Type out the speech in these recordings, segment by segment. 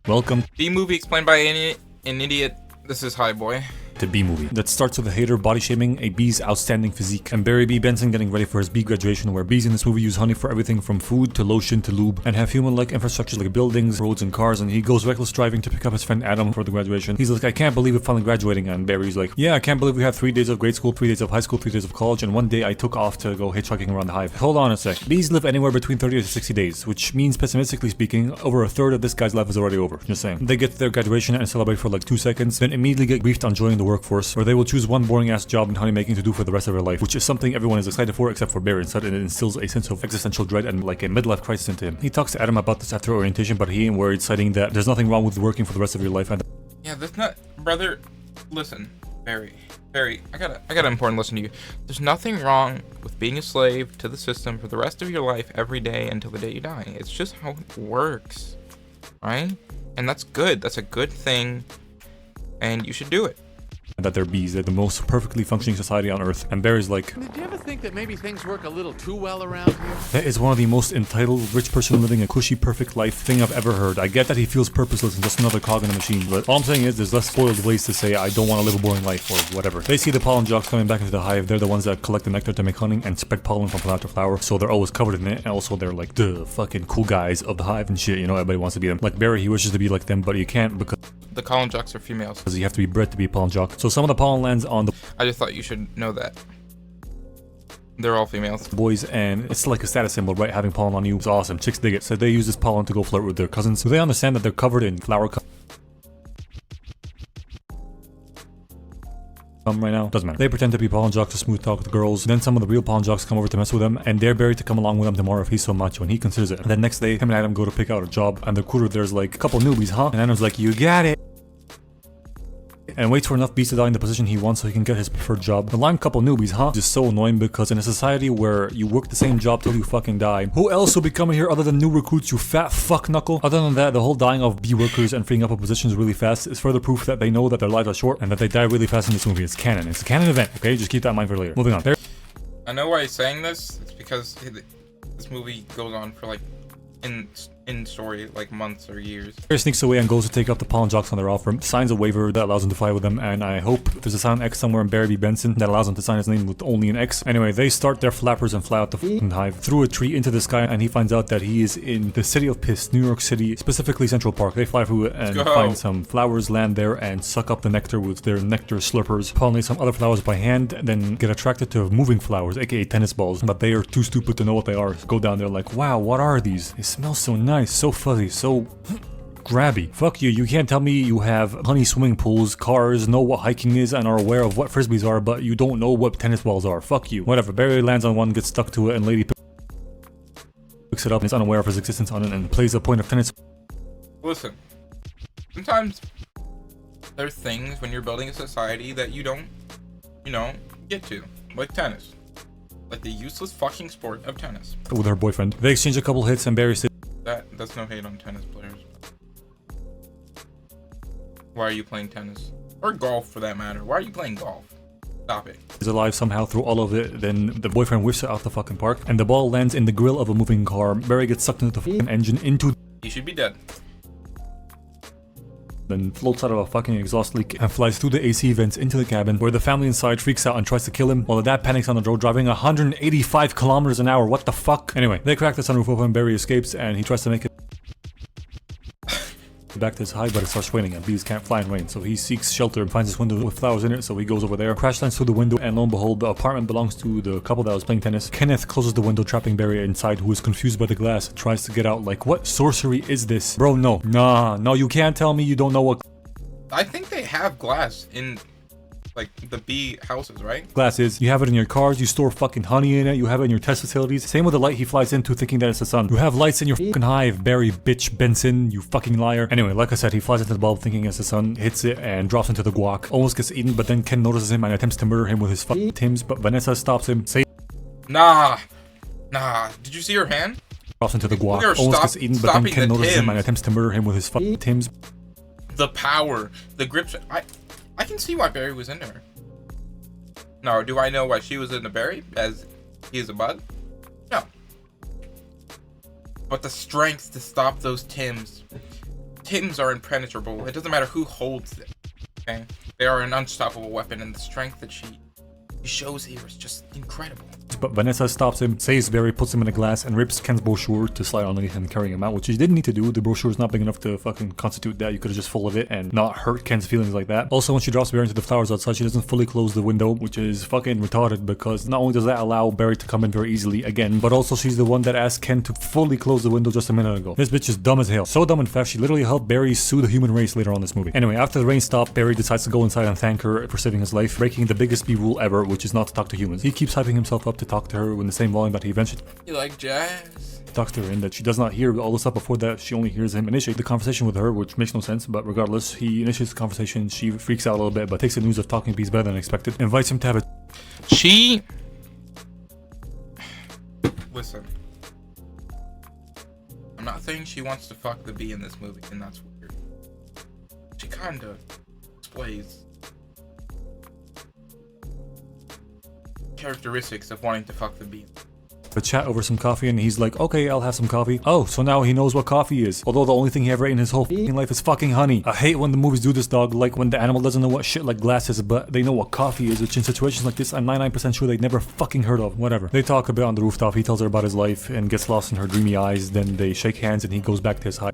Welcome B movie explained by an idiot. This is High Boy. to B movie. That starts with a hater body shaming a B's outstanding physique, and Barry B. Benson getting ready for his B graduation, where B's in this movie use honey for everything from food to lotion to lube, and have human-like infrastructure like buildings, roads, and cars, and he goes reckless driving to pick up his friend Adam for the graduation. He's like, I can't believe we're finally graduating, and Barry's like, yeah, I can't believe we had 3 days of grade school, 3 days of high school, 3 days of college, and 1 day I took off to go hitchhiking around the hive. Hold on a sec. B's live anywhere between 30 to 60 days, which means, pessimistically speaking, over a third of this guy's life is already over. Just saying. They get to their graduation and celebrate for like 2 seconds, then immediately get briefed on joining the workforce, where they will choose one boring ass job in honeymaking to do for the rest of their life, which is something everyone is excited for except for Barry. Instead, it instills a sense of existential dread and like a midlife crisis into him. He talks to Adam about this after orientation, but he ain't worried, citing that there's nothing wrong with working for the rest of your life. And Yeah, that's not, brother. Listen, Barry, I got an important lesson to you. There's nothing wrong with being a slave to the system for the rest of your life, every day until the day you die. It's just how it works, right? And that's good. That's a good thing, and you should do it. that they're bees, they're the most perfectly functioning society on Earth. And Barry's like, Did you ever think that maybe things work a little too well around here? that is one of the most entitled rich person living a cushy perfect life thing I've ever heard. I get that he feels purposeless and just another cog in the machine, but all I'm saying is there's less spoiled ways to say I don't want to live a boring life or whatever. They see the pollen jocks coming back into the hive. They're the ones that collect the nectar to make honey and spread pollen from flower to flower, so they're always covered in it. And also they're like the fucking cool guys of the hive and shit, you know, everybody wants to be them. Like Barry, he wishes to be like them, but he can't because The pollen jocks are females. you have to be bred to be a pollen jock. So some of the pollen lands on the I just thought you should know that. They're all females. boys, and it's like a status symbol, right? Having pollen on you is awesome. Chicks dig it. So they use this pollen to go flirt with their cousins. So they understand that they're covered in flower right now. Doesn't matter. They pretend to be pollen jocks to smooth talk with the girls. Then some of the real pollen jocks come over to mess with them and dare Barry to come along with them tomorrow if he's so macho, and he considers it. And then next day, him and Adam go to pick out a job, and the recruiter there's like, a couple newbies, huh? And Adam's like, you got it. And waits for enough bees to die in the position he wants so he can get his preferred job. The line couple newbies, huh? Just so annoying because in a society where you work the same job till you fucking die, who else will be coming here other than new recruits, you fat fuck knuckle? Other than that, the whole dying of bee workers and freeing up of positions really fast is further proof that they know that their lives are short and that they die really fast in this movie. It's canon. It's a canon event, okay? Just keep that in mind for later. Moving on. I know why he's saying this. It's because this movie goes on for like in story like months or years. Barry sneaks away and goes to take up the pollen jocks on their offer, signs a waiver that allows him to fly with them, and I hope there's a silent X somewhere in Barry B. Benson that allows him to sign his name with only an X. Anyway, they start their flappers and fly out the fucking hive through a tree into the sky, and he finds out that he is in the city of piss, New York City, specifically Central Park. They fly through it and find some flowers, land there, and suck up the nectar with their nectar slurpers, pollinate some other flowers by hand, and then get attracted to moving flowers, aka tennis balls, but they are too stupid to know what they are. Go down there like, wow, what are these? They smell so nice, so fuzzy, so grabby. Fuck you, you can't tell me you have honey swimming pools, cars, know what hiking is, and are aware of what frisbees are, but you don't know what tennis balls are. Fuck you. Whatever. Barry lands on one, gets stuck to it, and Lady picks it up and is unaware of his existence on it and plays a point of tennis. Listen, sometimes there are things when you're building a society that you don't, get to, like tennis. Like the useless fucking sport of tennis. With her boyfriend. They exchange a couple hits and Barry says, That's no hate on tennis players. Why are you playing tennis? Or golf for that matter. Why are you playing golf? Stop it. is alive somehow through all of it. Then the boyfriend whiffs her out the fucking park and the ball lands in the grill of a moving car. Barry gets sucked into the fucking engine into He should be dead. then floats out of a fucking exhaust leak and flies through the AC vents into the cabin, where the family inside freaks out and tries to kill him, while the dad panics on the road driving 185 kilometers an hour. What the fuck? Anyway, they crack the sunroof open, Barry escapes, and he tries to make it back to his hive, but it starts raining and bees can't fly in rain, so he seeks shelter and finds this window with flowers in it, so he goes over there, crash lands through the window, and lo and behold, the apartment belongs to the couple that was playing tennis. Kenneth closes the window, trapping Barry inside, who is confused by the glass, tries to get out like, what sorcery is this? Bro, no. No, you can't tell me you don't know what I think they have glass in like the bee houses, right? glass is. You have it in your cars, you store fucking honey in it, you have it in your test facilities. Same with the light he flies into thinking that it's the sun. You have lights in your fucking hive, Barry bitch Benson, you fucking liar. Anyway, like I said, he flies into the bulb thinking it's the sun, hits it and drops into the guac. Almost gets eaten, but then Ken notices him and attempts to murder him with his fucking Tims, but Vanessa stops him, Nah. Did you see her hand? drops into the guac. Look at her Almost gets eaten, but then stopping Ken the notices him and Tims. attempts to murder him with his fucking Tims. The power, the grips. I can see why Barry was into her. No, do I know why she was into Barry? As he is a bug? No. But the strength to stop those Tims. Kittens are impenetrable. It doesn't matter who holds them. Okay? They are an unstoppable weapon, and the strength that she shows here is just incredible. But Vanessa stops him, saves Barry, puts him in a glass, and rips Ken's brochure to slide underneath and carrying him out, which he didn't need to do. The brochure is not big enough to fucking constitute that. You could have just full of it and not hurt Ken's feelings like that. Also, when she drops Barry into the flowers outside, she doesn't fully close the window, which is fucking retarded because not only does that allow Barry to come in very easily again, but also she's the one that asked Ken to fully close the window just a minute ago. This bitch is dumb as hell. So dumb, in fact, she literally helped Barry sue the human race later on in this movie. Anyway, after the rain stopped, Barry decides to go inside and thank her for saving his life, breaking the biggest B rule ever, which is not to talk to humans. He keeps hyping himself up to talk to her in the same volume that he eventually You like jazz? talks to her, and that she does not hear all the stuff before that. She only hears him initiate the conversation with her, which makes no sense, but regardless, he initiates the conversation. She freaks out a little bit, but takes the news of talking bees better than expected, invites him to have a Listen. I'm not saying she wants to fuck the bee in this movie, and that's weird. She kinda displays characteristics of wanting to fuck the bee. chat over some coffee, and he's like, okay, I'll have some coffee. Oh, so now he knows what coffee is. Although the only thing he ever ate in his whole fucking life is fucking honey. I hate when the movies do this, dog, like when the animal doesn't know what shit like glass is, but they know what coffee is, which in situations like this, I'm 99% sure they'd never fucking heard of. Whatever. They talk a bit on the rooftop, he tells her about his life and gets lost in her dreamy eyes, then they shake hands and he goes back to his high.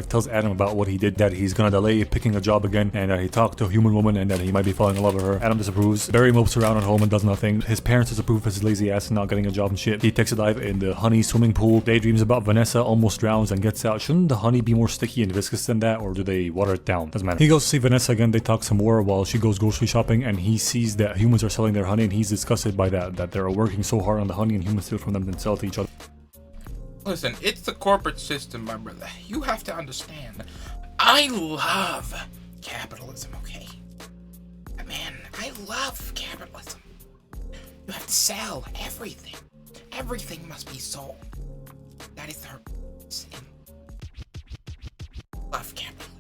Tells Adam about what he did, that he's gonna delay picking a job again, and that he talked to a human woman and that he might be falling in love with her. Adam disapproves. Barry mopes around at home and does nothing. His parents disapprove of his lazy ass and not getting a job and shit. He takes a dive in the honey swimming pool, daydreams about Vanessa, almost drowns and gets out. Shouldn't the honey be more sticky and viscous than that, or do they water it down? Doesn't matter. He goes to see Vanessa again, they talk some more while she goes grocery shopping, and he sees that humans are selling their honey, and he's disgusted by that they're working so hard on the honey and humans steal from them and sell it to each other. Listen, it's the corporate system, my brother. You have to understand. I love capitalism, okay? Man, I love capitalism. You have to sell everything. Everything must be sold. That is their purpose. Love capitalism.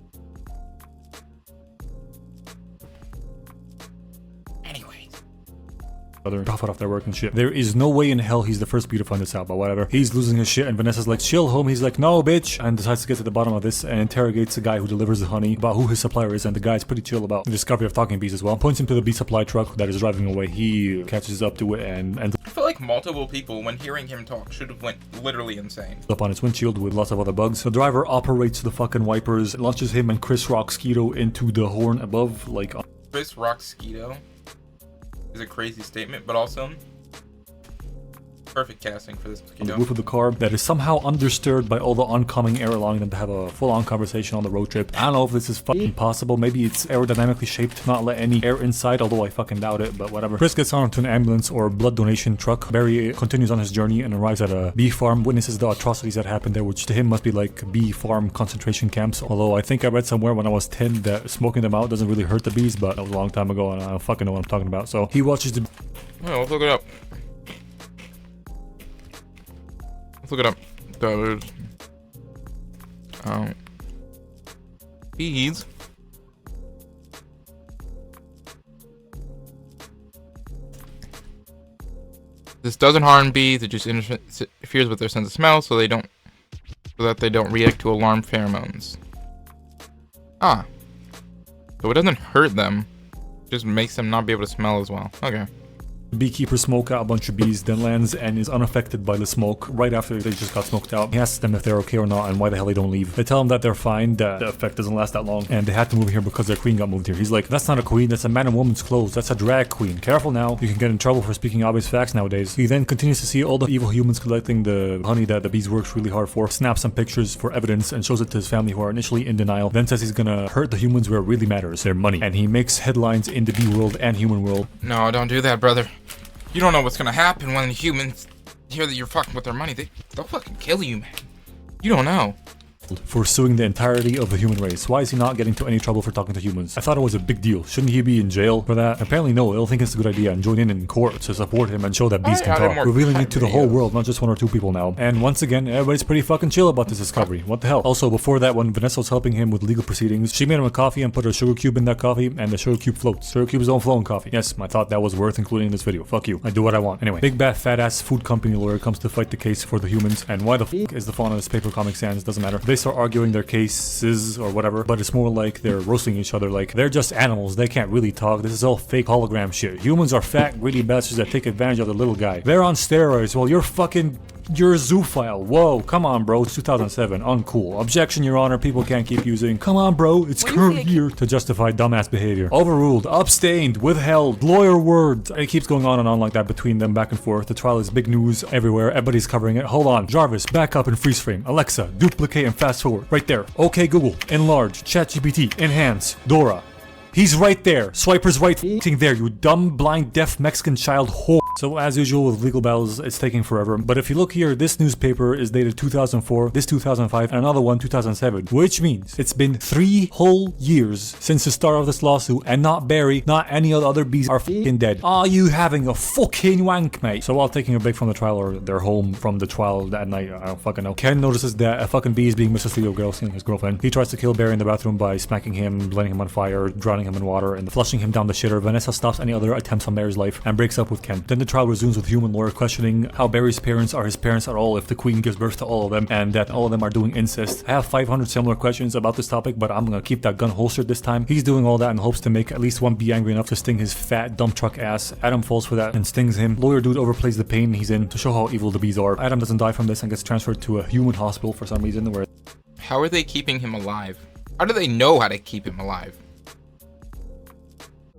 Anyways. Profit off their work and shit. There is no way in hell he's the first bee to find this out, but whatever. He's losing his shit and Vanessa's like, chill home. He's like, no bitch, and decides to get to the bottom of this and interrogates the guy who delivers the honey about who his supplier is, and the guy's pretty chill about the discovery of talking bees as well. Points him to the bee supply truck that is driving away. He catches up to it and I feel like multiple people, when hearing him talk, should have went literally insane. up on its windshield with lots of other bugs. The driver operates the fucking wipers, launches him and Chris Rock Skeeto into the horn above, like Chris Rock Skeeto is a crazy statement, but also perfect casting for this on the mosquito. roof of the car that is somehow undisturbed by all the oncoming air, allowing them to have a full-on conversation on the road trip. I don't know if this is fucking possible. Maybe it's aerodynamically shaped to not let any air inside, although I fucking doubt it, but whatever. Chris gets onto an ambulance or blood donation truck. Barry continues on his journey and arrives at a bee farm, witnesses the atrocities that happened there, which to him must be like bee farm concentration camps. Although I think I read somewhere when I was 10 that smoking them out doesn't really hurt the bees, but that was a long time ago and I don't fucking know what I'm talking about. So he watches the Oh, let's look it up. Let's look it up. There's, bees. This doesn't harm bees. It just interferes with their sense of smell, so that they don't react to alarm pheromones. Ah, so it doesn't hurt them. It just makes them not be able to smell as well. Okay. beekeeper smoke out a bunch of bees, then lands and is unaffected by the smoke right after they just got smoked out. He asks them if they're okay or not and why the hell they don't leave. They tell him that they're fine, that the effect doesn't last that long, and they had to move here because their queen got moved here. He's like, that's not a queen, that's a man in woman's clothes, that's a drag queen. Careful now, you can get in trouble for speaking obvious facts nowadays. He then continues to see all the evil humans collecting the honey that the bees works really hard for, snaps some pictures for evidence and shows it to his family who are initially in denial, then says he's gonna hurt the humans where it really matters, their money. And he makes headlines in the bee world and human world. No, don't do that, brother. You don't know what's gonna happen when the humans hear that you're fucking with their money. They'll fucking kill you, man. You don't know. For suing the entirety of the human race. Why is he not getting into any trouble for talking to humans? I thought it was a big deal. Shouldn't he be in jail for that? Apparently no, they'll think it's a good idea and join in court to support him and show that bees can talk, revealing it to the whole world, not just one or two people now. And once again, everybody's pretty fucking chill about this discovery. What the hell? Also, before that, when Vanessa was helping him with legal proceedings, she made him a coffee and put a sugar cube in that coffee, and the sugar cube floats. Sugar cubes don't flow in coffee. Yes, I thought that was worth including in this video. Fuck you. I do what I want. Anyway, big bad fat ass food company lawyer comes to fight the case for the humans, and why the fuck is the font on his paper Comic Sans? Doesn't matter. they start arguing their cases or whatever, but it's more like they're roasting each other. Like, they're just animals, they can't really talk, this is all fake hologram shit. Humans are fat, greedy bastards that take advantage of the little guy. They're on steroids, well, you're a zoophile. Whoa, come on, bro. It's 2007. Uncool. Objection, Your Honor. People can't keep using. Come on, bro. It's current year to justify dumbass behavior. Overruled. Abstained. Withheld. Lawyer word. It keeps going on and on like that between them, back and forth. The trial is big news everywhere. Everybody's covering it. Hold on. Jarvis, back up and freeze frame. Alexa, duplicate and fast forward. Right there. Okay, Google. Enlarge. ChatGPT. Enhance. Dora. He's right there. Swiper's right f***ing there, you dumb, blind, deaf Mexican child whore. So as usual with legal battles, it's taking forever. But if you look here, this newspaper is dated 2004, this 2005, and another one 2007. Which means it's been 3 whole years since the start of this lawsuit, and not Barry, not any of the other bees are f***ing dead. Are you having a fucking wank, mate? So while taking a break from the trial, or they're home from the trial that night, I don't fucking know, Ken notices that a fucking bee is being mistreated girl stealing his girlfriend. He tries to kill Barry in the bathroom by smacking him, lighting him on fire, drowning him in water, and flushing him down the shitter. Vanessa stops any other attempts on Barry's life and breaks up with Ken. Then the trial resumes with human lawyer questioning how Barry's parents are his parents at all if the queen gives birth to all of them, and that all of them are doing incest. I have 500 similar questions about this topic, but I'm gonna keep that gun holstered this time. He's doing all that in hopes to make at least one bee angry enough to sting his fat dump truck ass. Adam falls for that and stings him. Lawyer dude overplays the pain he's in to show how evil the bees are. Adam doesn't die from this and gets transferred to a human hospital for some reason. Where How are they keeping him alive? How do they know how to keep him alive?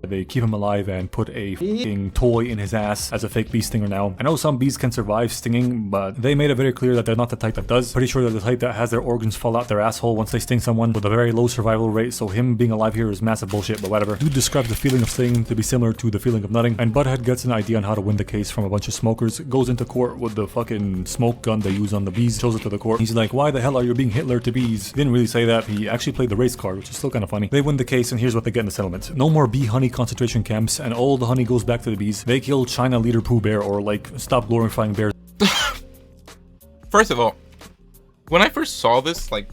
they keep him alive and put a fucking toy in his ass as a fake bee stinger now. I know some bees can survive stinging, but they made it very clear that they're not the type that does. Pretty sure they're the type that has their organs fall out their asshole once they sting someone with a very low survival rate, so him being alive here is massive bullshit, but whatever. Dude describes the feeling of stinging to be similar to the feeling of nutting, and Butthead gets an idea on how to win the case from a bunch of smokers, goes into court with the fucking smoke gun they use on the bees, shows it to the court. He's like, why the hell are you being Hitler to bees? He didn't really say that, he actually played the race card, which is still kind of funny. They win the case, and here's what they get in the settlement. No more bee honey concentration camps, and all the honey goes back to the bees. They kill China leader Pooh Bear, or like, stop glorifying bears. First of all, when I first saw this, like,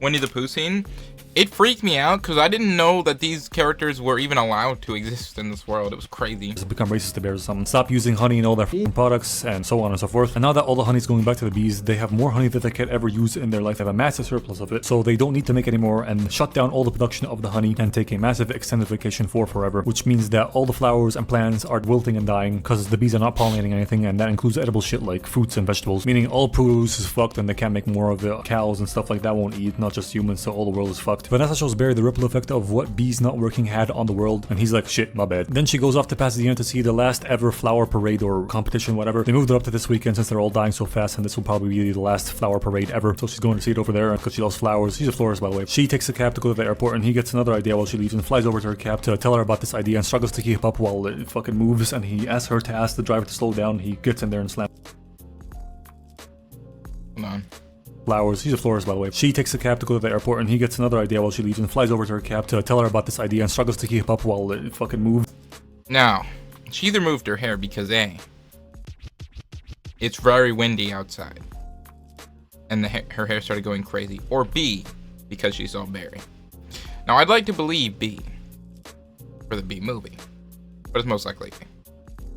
Winnie the Pooh scene, it freaked me out because I didn't know that these characters were even allowed to exist in this world. It was crazy. Become racist to bears or something. Stop using honey in all their products and so on and so forth. And now that all the honey's going back to the bees, they have more honey than they could ever use in their life. They have a massive surplus of it, so they don't need to make any more and shut down all the production of the honey and take a massive extended vacation for forever, which means that all the flowers and plants are wilting and dying because the bees are not pollinating anything, and that includes edible shit like fruits and vegetables, meaning all produce is fucked and they can't make more of it. Cows and stuff like that won't eat, not just humans, so all the world is fucked. Vanessa shows Barry the ripple effect of what bees not working had on the world, and he's like, shit, my bad. Then she goes off to Pasadena to see the last ever flower parade or competition, whatever. They moved it up to this weekend since they're all dying so fast, and this will probably be the last flower parade ever, so she's going to see it over there because she loves flowers. She's a florist, by the way. She takes a cab to go to the airport, and he gets another idea while she leaves and flies over to her cab to tell her about this idea and struggles to keep up while it fucking moves, and he asks her to ask the driver to slow down. He gets in there and slams. Hold on. Flowers. She's a florist, by the way. She takes a cab to go to the airport, and he gets another idea while she leaves and flies over to her cab to tell her about this idea and struggles to keep up while it fucking moves. Now, she either moved her hair because A, it's very windy outside, and her hair started going crazy, or B, because she saw Barry. Now, I'd like to believe B for the B movie, but it's most likely A.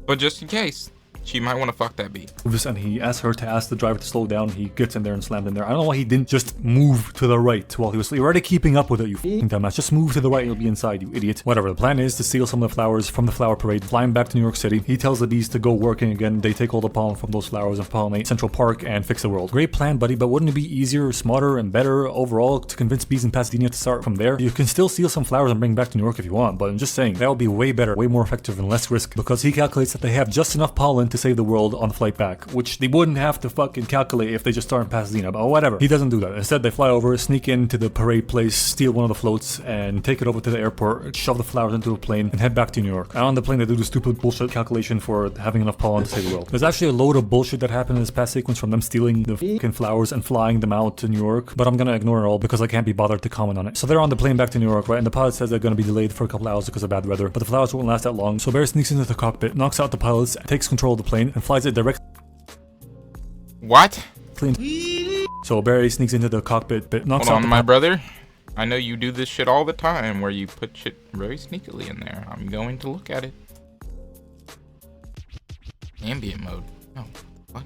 But just in case, she might want to fuck that bee. And he asks her to ask the driver to slow down. He gets in there and slammed in there. I don't know why he didn't just move to the right while he was... You're already keeping up with it, you f***ing dumbass. Just move to the right and you'll be inside, you idiot. Whatever, the plan is to steal some of the flowers from the flower parade, fly him back to New York City. He tells the bees to go working again. They take all the pollen from those flowers and pollinate Central Park and fix the world. Great plan, buddy, but wouldn't it be easier, smarter, and better overall to convince bees in Pasadena to start from there? You can still steal some flowers and bring back to New York if you want, but I'm just saying, that would be way better, way more effective, and less risk, because he calculates that they have just enough pollen to save the world on the flight back, which they wouldn't have to fucking calculate if they just start in Pasadena, but whatever. He doesn't do that. Instead, they fly over, sneak into the parade place, steal one of the floats, and take it over to the airport, shove the flowers into a plane, and head back to New York. And on the plane, they do the stupid bullshit calculation for having enough pollen to save the world. There's actually a load of bullshit that happened in this past sequence from them stealing the fucking flowers and flying them out to New York, but I'm gonna ignore it all because I can't be bothered to comment on it. So they're on the plane back to New York, right? And the pilot says they're gonna be delayed for a couple hours because of bad weather, but the flowers won't last that long. So Barry sneaks into the cockpit, knocks out the pilots, takes control of the plane, and flies it directly. What? So Barry sneaks into the cockpit, but knocks out Hold the on, my brother. I know you do this shit all the time, where you put shit very sneakily in there. I'm going to look at it. Ambient mode. Oh, what?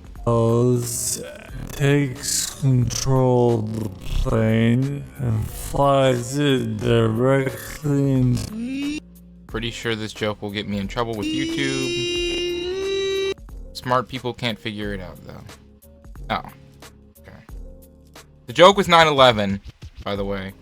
takes control the plane and flies it directly into... Pretty sure this joke will get me in trouble with YouTube. Smart people can't figure it out, though. Oh. Okay. The joke was 9/11, by the way.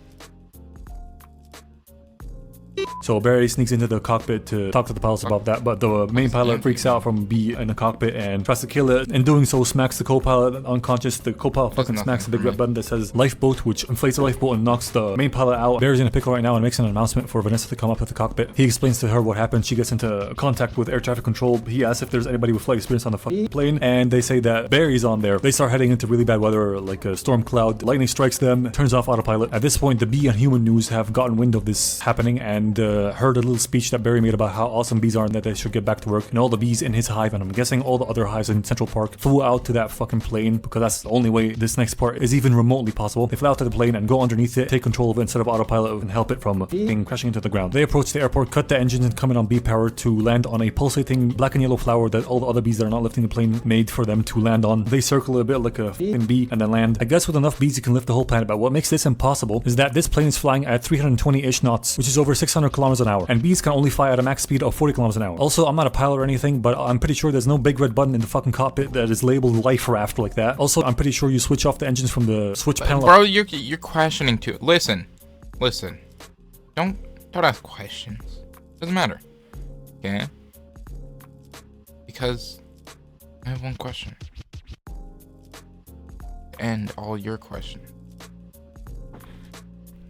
So Barry sneaks into the cockpit to talk to the pilots about that, but the main pilot freaks out from B in the cockpit and tries to kill it. In doing so, smacks the co-pilot unconscious. The co-pilot fucking smacks the big red button that says lifeboat, which inflates the lifeboat and knocks the main pilot out. Barry's in a pickle right now and makes an announcement for Vanessa to come up to the cockpit. He explains to her what happened. She gets into contact with air traffic control. He asks if there's anybody with flight experience on the fucking plane, and they say that Barry's on there. They start heading into really bad weather, like a storm cloud. Lightning strikes them, turns off autopilot. At this point, the Bee and Human News have gotten wind of this happening and heard a little speech that Barry made about how awesome bees are and that they should get back to work. And all the bees in his hive, and I'm guessing all the other hives in Central Park, flew out to that fucking plane because that's the only way this next part is even remotely possible. They fly out to the plane and go underneath it, take control of it instead of autopilot and help it from being crashing into the ground. They approach the airport, cut the engines, and come in on bee power to land on a pulsating black and yellow flower that all the other bees that are not lifting the plane made for them to land on. They circle a bit like a fucking bee and then land. I guess with enough bees you can lift the whole planet, but what makes this impossible is that this plane is flying at 320-ish knots, which is over 600 kilometers an hour, and bees can only fly at a max speed of 40 kilometers an hour. Also, I'm not a pilot or anything, but I'm pretty sure there's no big red button in the fucking cockpit that is labeled life raft like that. Also, I'm pretty sure you switch off the engines from the switch panel. Bro, you're questioning too. Listen. Don't ask questions. Doesn't matter. Okay? Because I have one question. And all your questions.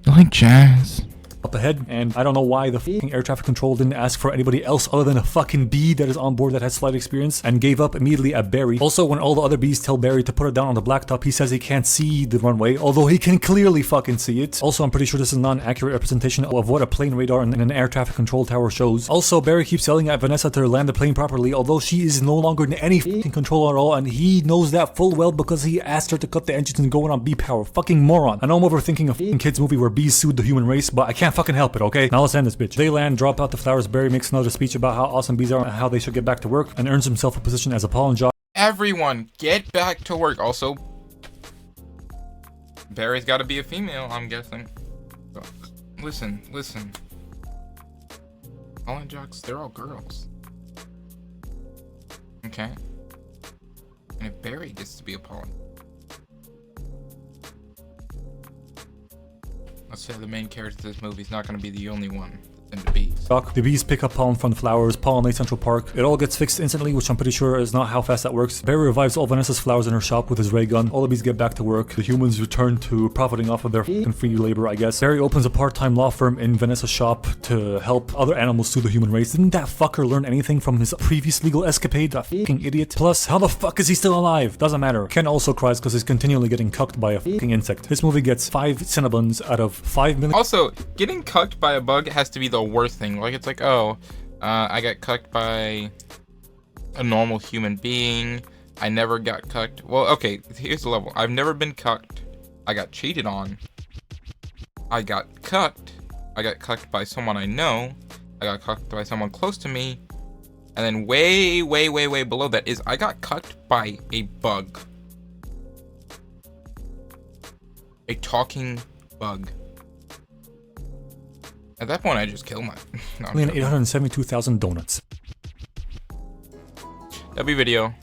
You like jazz? Up ahead, and I don't know why the fucking air traffic control didn't ask for anybody else other than a fucking bee that is on board that has flight experience and gave up immediately at Barry. Also, when all the other bees tell Barry to put it down on the blacktop, he says he can't see the runway, although he can clearly fucking see it. Also, I'm pretty sure this is not an accurate representation of what a plane radar in an air traffic control tower shows. Also, Barry keeps yelling at Vanessa to land the plane properly, although she is no longer in any fucking control at all, and he knows that full well because he asked her to cut the engines and go in on bee power. Fucking moron. I know I'm overthinking a fucking kids movie where bees sued the human race, but I can't fucking help it, okay? Now let's end this bitch. They land, drop out the flowers. Barry makes another speech about how awesome bees are and how they should get back to work, and earns himself a position as a pollen jock. Everyone, get back to work. Also, Barry's got to be a female, I'm guessing. Listen. Pollen jocks, they're all girls. Okay? And if Barry gets to be a pollen, let's say the main character of this movie is not going to be the only one in the bees. The bees pick up pollen from the flowers, pollinate Central Park. It all gets fixed instantly, which I'm pretty sure is not how fast that works. Barry revives all Vanessa's flowers in her shop with his ray gun. All the bees get back to work. The humans return to profiting off of their fucking free labor, I guess. Barry opens a part-time law firm in Vanessa's shop to help other animals sue the human race. Didn't that fucker learn anything from his previous legal escapade? That fucking idiot. Plus, how the fuck is he still alive? Doesn't matter. Ken also cries because he's continually getting cucked by a fucking insect. This movie gets 5 Cinnabons out of 5 million. Also, getting cucked by a bug has to be the worst thing. Like, it's like, oh, I got cucked by a normal human being. I never got cucked. Well, okay, here's the level. I've never been cucked. I got cheated on. I got cucked. I got cucked by someone I know. I got cucked by someone close to me. And then way below that is I got cucked by a bug. A talking bug. At that point, I just kill my... No, 872,000 donuts. that'll be video.